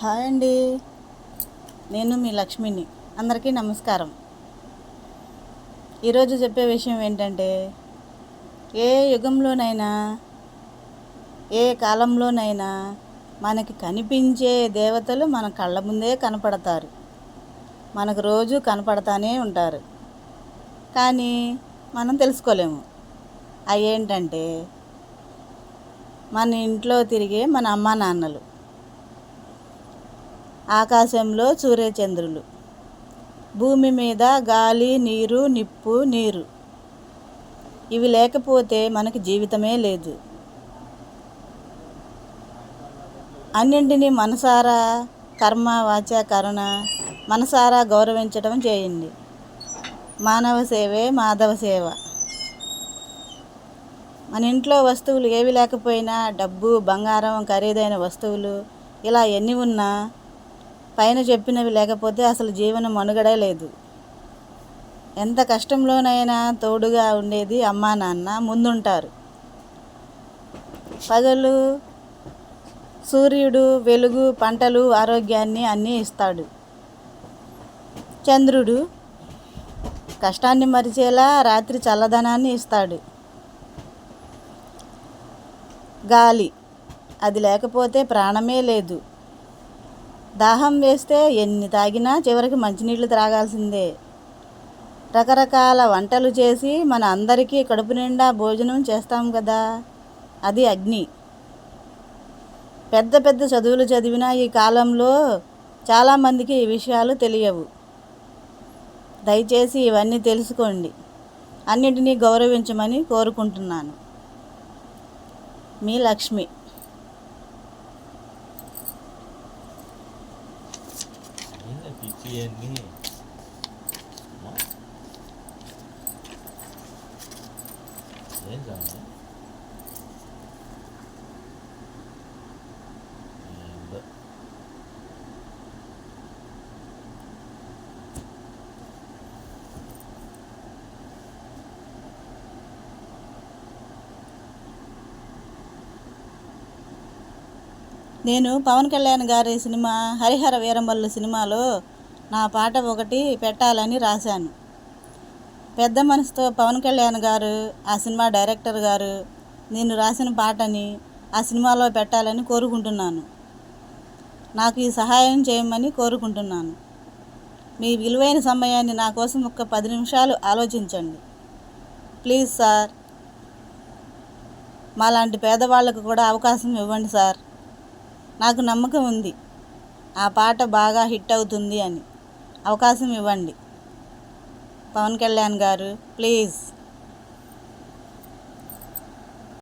Hi అండి, నేను మీ లక్ష్మిని. అందరికీ నమస్కారం. ఈరోజు చెప్పే విషయం ఏంటంటే, ఏ యుగంలోనైనా ఏ కాలంలోనైనా మనకి కనిపించే దేవతలు మన కళ్ళ ముందే కనపడతారు. మనకు రోజు కనపడతానే ఉంటారు, కానీ మనం తెలుసుకోలేము. అవి ఏంటంటే, మన ఇంట్లో తిరిగే మన అమ్మా నాన్నలు, ఆకాశంలో సూర్యచంద్రులు, భూమి మీద గాలి, నీరు, నిప్పు, నీరు. ఇవి లేకపోతే మనకి జీవితమే లేదు. అన్నింటినీ మనసారా కర్మ వాచ కరుణ మనసారా గౌరవించడం చేయండి. మానవ సేవే మాధవ సేవ. మన ఇంట్లో వస్తువులు ఏవి లేకపోయినా, డబ్బు, బంగారం, ఖరీదైన వస్తువులు ఇలా ఎన్ని ఉన్నా, పైన చెప్పినవి లేకపోతే అసలు జీవన మనుగడే లేదు. ఎంత కష్టంలోనైనా తోడుగా ఉండేది అమ్మా నాన్న ముందుంటారు. పగలు సూర్యుడు వెలుగు, పంటలు, ఆరోగ్యాన్ని అన్నీ ఇస్తాడు. చంద్రుడు కష్టాన్ని మరిచేలా రాత్రి చల్లదనాన్ని ఇస్తాడు. గాలి, అది లేకపోతే ప్రాణమే లేదు. దాహం వేస్తే ఎన్ని తాగినా చివరికి మంచినీళ్ళు త్రాగాల్సిందే. రకరకాల వంటలు చేసి మన అందరికీ కడుపు నిండా భోజనం చేస్తాం కదా, అది అగ్ని. పెద్ద పెద్ద చదువులు చదివిన ఈ కాలంలో చాలామందికి ఈ విషయాలు తెలియవు. దయచేసి ఇవన్నీ తెలుసుకోండి. అన్నింటినీ గౌరవించమని కోరుకుంటున్నాను. మీ లక్ష్మి. నేను పవన్ కళ్యాణ్ గారి సినిమా హరిహర వీరమల్లు సినిమాలో నా పాట ఒకటి పెట్టాలని రాశాను. పెద్ద మనసుతో పవన్ కళ్యాణ్ గారు, ఆ సినిమా డైరెక్టర్ గారు, నేను రాసిన పాటని ఆ సినిమాలో పెట్టాలని కోరుకుంటున్నాను. నాకు ఈ సహాయం చేయమని కోరుకుంటున్నాను. మీ విలువైన సమయాన్ని నా కోసం ఒక 10 నిమిషాలు ఆలోచించండి ప్లీజ్ సార్. మాలాంటి పేదవాళ్ళకు కూడా అవకాశం ఇవ్వండి సార్. నాకు నమ్మకం ఉంది ఆ పాట బాగా హిట్ అవుతుంది అని. అవకాశం ఇవ్వండి పవన్ కళ్యాణ్ గారు, ప్లీజ్.